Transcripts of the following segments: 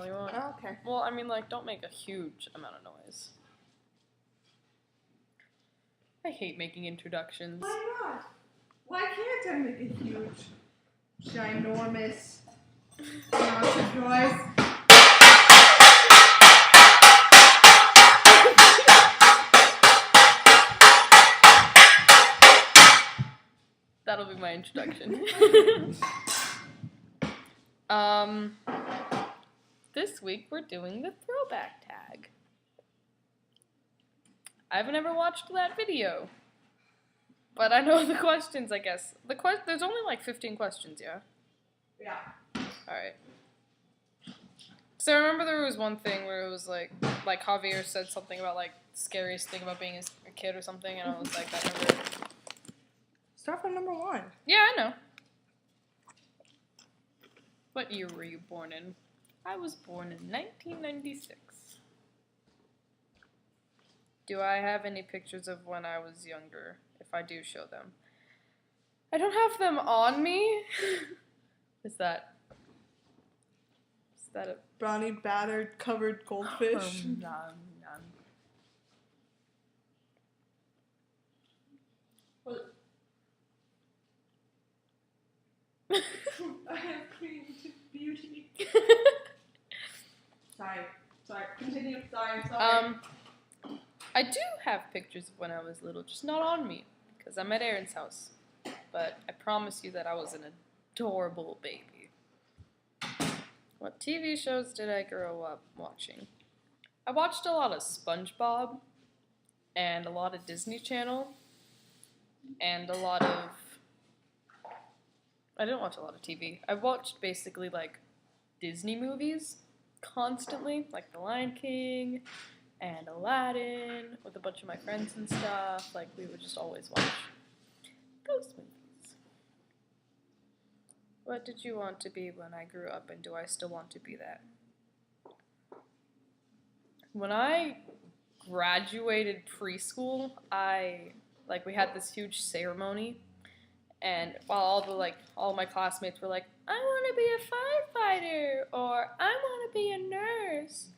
all you want. Oh, okay. Well, I mean, like, don't make a huge amount of noise. I hate making introductions. Why not? Why can't I make a huge, ginormous amount of noise? That'll be my introduction. This week we're doing the Throwback Tag. I've never watched that video, but I know the questions, I guess. There's only like 15 questions, yeah? Yeah. Alright. So I remember there was one thing where it was like Javier said something about like scariest thing about being a kid or something, and I was like, I never... Start from number 1. Yeah, I know. What year were you born in? I was born in 1996. Do I have any pictures of when I was younger? If I do, show them. I don't have them on me. Is that a... Brownie battered covered goldfish? None. What? I have created beauty. Sorry. Continue. Sorry. I do have pictures of when I was little, just not on me, because I'm at Aaron's house. But I promise you that I was an adorable baby. What TV shows did I grow up watching? I watched a lot of SpongeBob, and a lot of Disney Channel, and a lot of... I didn't watch a lot of TV. I watched basically, like, Disney movies constantly, like The Lion King and Aladdin with a bunch of my friends and stuff. Like, we would just always watch those movies. What did you want to be when I grew up, and do I still want to be that? When I graduated preschool, we had this huge ceremony. And while all my classmates were like, I want to be a firefighter, or I want to be a nurse,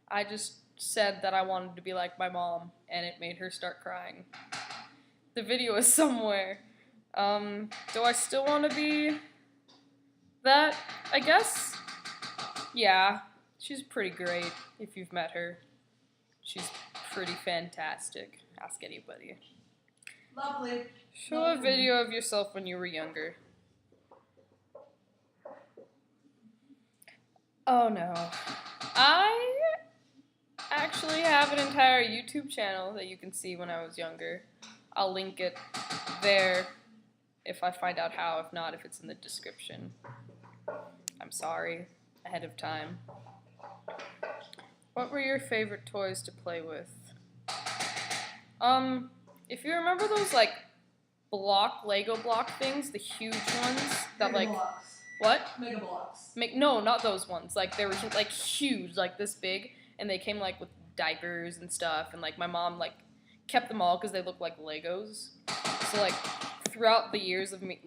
I just said that I wanted to be like my mom, and it made her start crying. The video is somewhere. Do I still want to be that? I guess. Yeah, she's pretty great if you've met her. She's pretty fantastic. Ask anybody. Lovely. Show a video of yourself when you were younger. Oh no. I actually have an entire YouTube channel that you can see when I was younger. I'll link it there if I find out how. If not, if it's in the description. I'm sorry ahead of time. What were your favorite toys to play with? If you remember those, like, Lego block things, the huge ones that, Mega like... blocks. What? Mega blocks. No, not those ones. Like, they were, like, huge, like, this big, and they came, like, with diapers and stuff, and, like, my mom, like, kept them all because they looked like Legos. So, like, throughout the years of me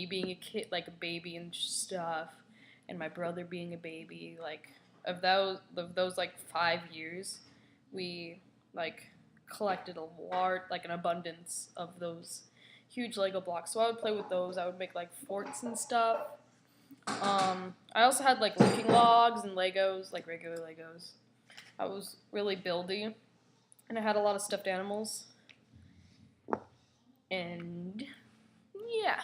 being a kid, like, a baby and stuff, and my brother being a baby, like, of those, like, 5 years, we, like... collected an abundance of those huge Lego blocks. So I would play with those. I would make like forts and stuff. I also had like looking logs and Legos, like regular Legos. I was really buildy, and I had a lot of stuffed animals. And yeah,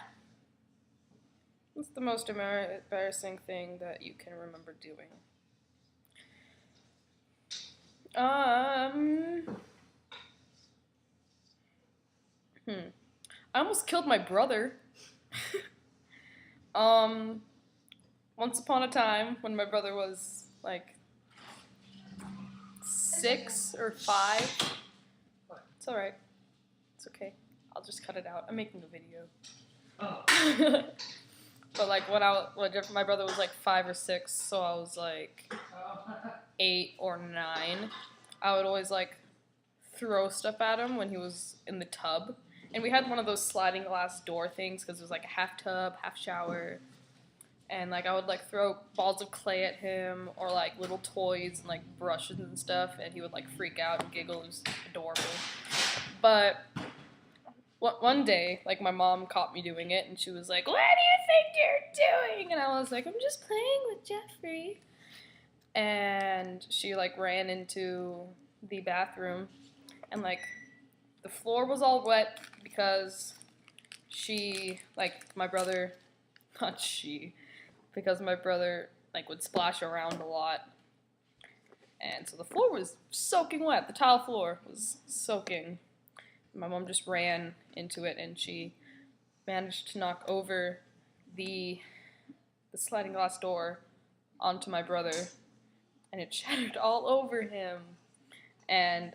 what's the most embarrassing thing that you can remember doing? I almost killed my brother. Once upon a time, when my brother was, like, 6 or 5. It's alright. It's okay. I'll just cut it out. I'm making a video. Oh. But, like, when my brother was, like, 5 or 6, so I was, like, 8 or 9, I would always, like, throw stuff at him when he was in the tub. And we had one of those sliding glass door things because it was like a half tub, half shower. and like I would like throw balls of clay at him or like little toys and like brushes and stuff, and he would like freak out and giggle. It was adorable. But one day, like my mom caught me doing it, and she was like, "What do you think you're doing?" And I was like, "I'm just playing with Jeffrey." And she like ran into the bathroom, and like the floor was all wet because my brother, not she, because my brother like would splash around a lot, and so the floor was soaking wet. The tile floor was soaking. My mom just ran into it, and she managed to knock over the sliding glass door onto my brother, and it shattered all over him. And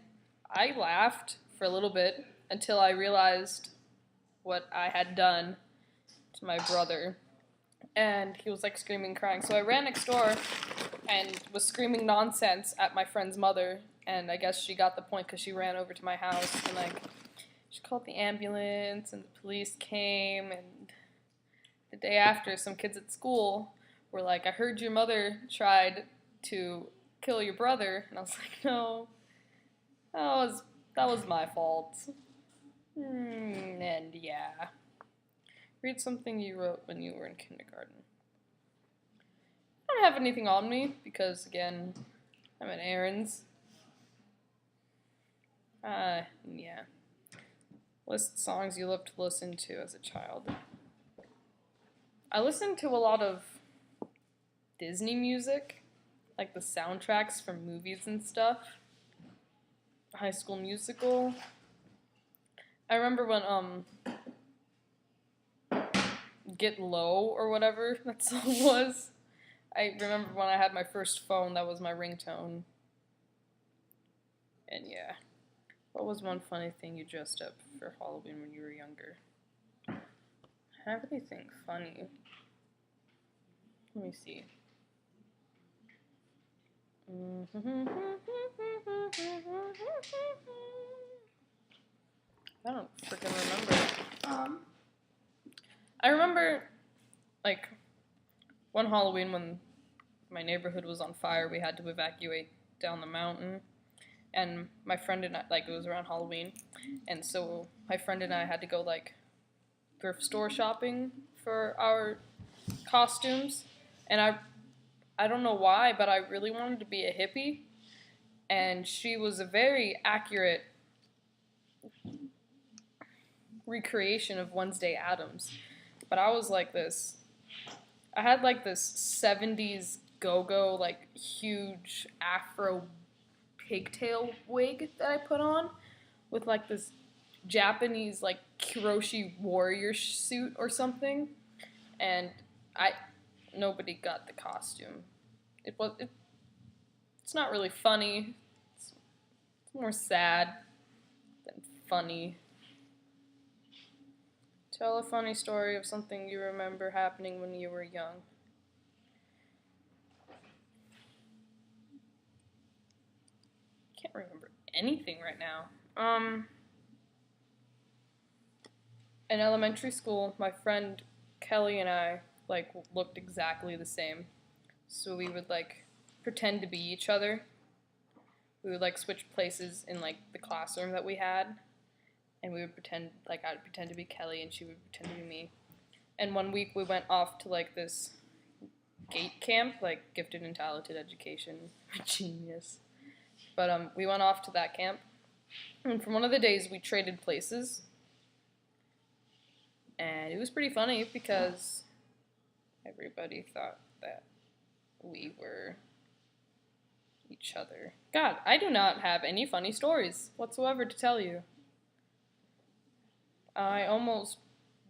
I laughed for a little bit until I realized what I had done to my brother. And he was like screaming, crying. So I ran next door and was screaming nonsense at my friend's mother. And I guess she got the point because she ran over to my house and like she called the ambulance and the police came. And the day after, some kids at school were like, "I heard your mother tried to kill your brother." And I was like, "No, that was my fault." And yeah. Read something you wrote when you were in kindergarten. I don't have anything on me because, again, I'm at Aaron's. Yeah. List songs you loved to listen to as a child. I listened to a lot of Disney music, like the soundtracks from movies and stuff. High School Musical. I remember when, Get Low or whatever that song was. I remember when I had my first phone, that was my ringtone. And yeah. What was one funny thing you dressed up for Halloween when you were younger? Have anything funny? Let me see. I don't freaking remember. I remember, like, one Halloween when my neighborhood was on fire, we had to evacuate down the mountain. And my friend and I, like, it was around Halloween. And so my friend and I had to go, like, thrift store shopping for our costumes. And I don't know why, but I really wanted to be a hippie. And she was a very accurate recreation of Wednesday Addams. But I was like this. I had like this 70s go-go, like huge afro pigtail wig that I put on with like this Japanese like Kiroshi warrior suit or something. And nobody got the costume. It's not really funny. It's more sad than funny. Tell a funny story of something you remember happening when you were young. Can't remember anything right now. In elementary school, my friend Kelly and I like looked exactly the same. So we would like pretend to be each other. We would like switch places in like the classroom that we had. And we would pretend, like, I would pretend to be Kelly and she would pretend to be me. And one week we went off to, like, this GATE camp, like, Gifted and Talented Education. Genius. But we went off to that camp. And for one of the days we traded places. And it was pretty funny because everybody thought that we were each other. God, I do not have any funny stories whatsoever to tell you. I almost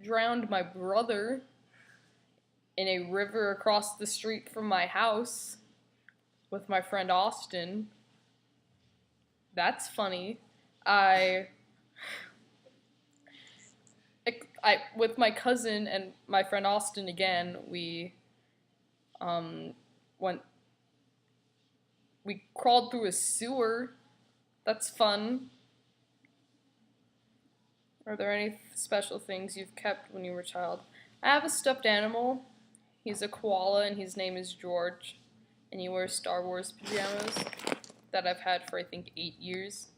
drowned my brother in a river across the street from my house with my friend Austin. That's funny. With my cousin and my friend Austin again, we crawled through a sewer. That's fun. Are there any special things you've kept when you were a child? I have a stuffed animal. He's a koala, and his name is George, and he wears Star Wars pajamas that I've had for, I think, 8 years.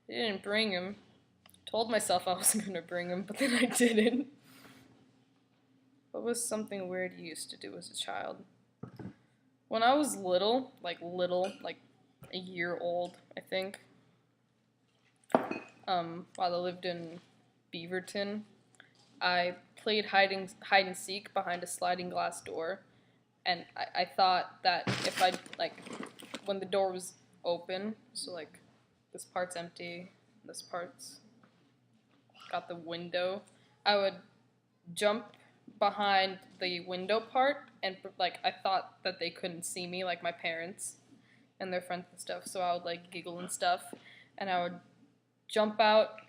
I didn't bring him. Told myself I wasn't gonna bring him, but then I didn't. What was something weird you used to do as a child? When I was little, like a year old, I think, while I lived in Beaverton, I played hide and seek behind a sliding glass door, and I thought that if I, like, when the door was open, so, like, this part's empty, this part's got the window, I would jump behind the window part, and, like, I thought that they couldn't see me, like my parents and their friends and stuff, so I would, like, giggle and stuff, and I would jump out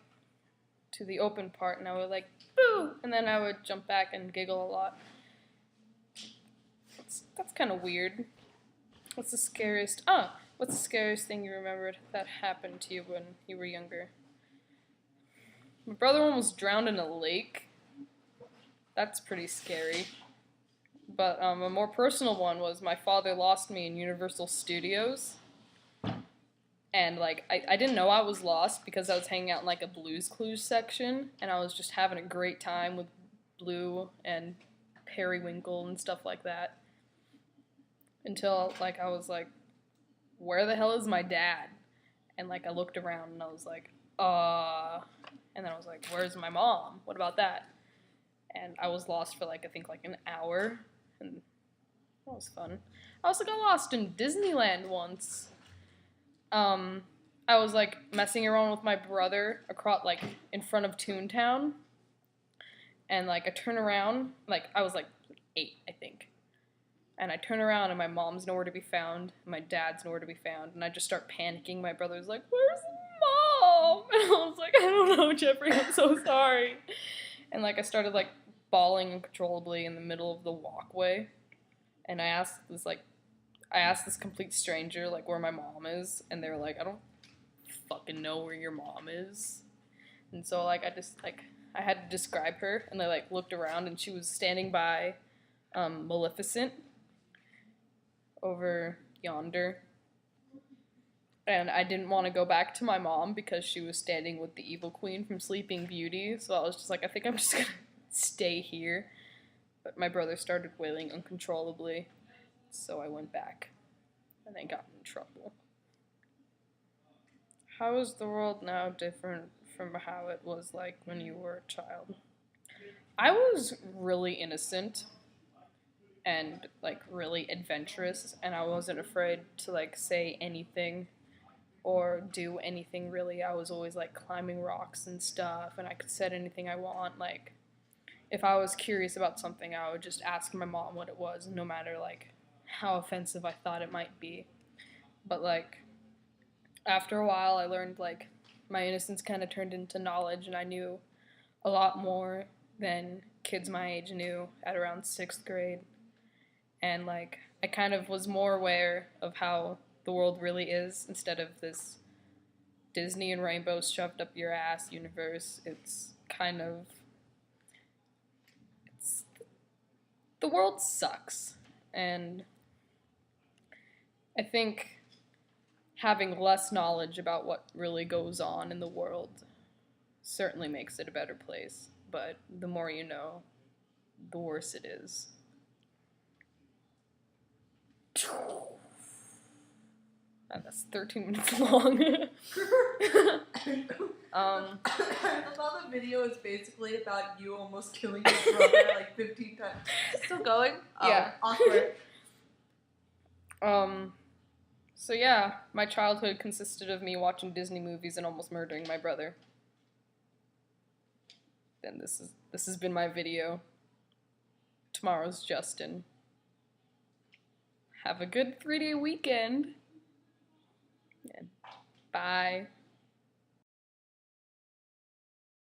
to the open part, and I would, like, boo, and then I would jump back and giggle a lot. That's kind of weird. What's the scariest thing you remembered that happened to you when you were younger? My brother almost drowned in a lake. That's pretty scary. But a more personal one was my father lost me in Universal Studios. And, like, I didn't know I was lost because I was hanging out in, like, a Blue's Clues section, and I was just having a great time with Blue and Periwinkle and stuff like that. Until, like, I was like, where the hell is my dad? And, like, I looked around and I was like, and then I was like, where's my mom? What about that? And I was lost for, like, I think, like, an hour, and that was fun. I also got lost in Disneyland once. I was, like, messing around with my brother across, like, in front of Toontown, and, like, I turn around, like, I was, like, 8, I think, and I turn around, and my mom's nowhere to be found, and my dad's nowhere to be found, and I just start panicking. My brother's like, where's Mom? And I was like, I don't know, Jeffrey, I'm so sorry. And, like, I started, like, bawling uncontrollably in the middle of the walkway, and I asked this complete stranger, like, where my mom is, and they were like, I don't fucking know where your mom is. And so, like, I had to describe her, and I, like, looked around, and she was standing by Maleficent over yonder. And I didn't want to go back to my mom because she was standing with the evil queen from Sleeping Beauty, so I was just like, I think I'm just gonna stay here. But my brother started wailing uncontrollably, so I went back, and I got in trouble. How is the world now different from how it was like when you were a child? I was really innocent and, like, really adventurous, and I wasn't afraid to, like, say anything or do anything, really. I was always, like, climbing rocks and stuff, and I could say anything I want. Like, if I was curious about something, I would just ask my mom what it was, no matter, like, how offensive I thought it might be. But, like, after a while, I learned, like, my innocence kind of turned into knowledge, and I knew a lot more than kids my age knew at around 6th grade. And, like, I kind of was more aware of how the world really is instead of this Disney and rainbows shoved up your ass universe. The world sucks. And I think having less knowledge about what really goes on in the world certainly makes it a better place. But the more you know, the worse it is. And that's 13 minutes long. I thought the video is basically about you almost killing your brother like 15 times. Still going? Yeah. Awkward. So yeah, my childhood consisted of me watching Disney movies and almost murdering my brother. Then this has been my video. Tomorrow's Justin. Have a good 3-day weekend. And bye.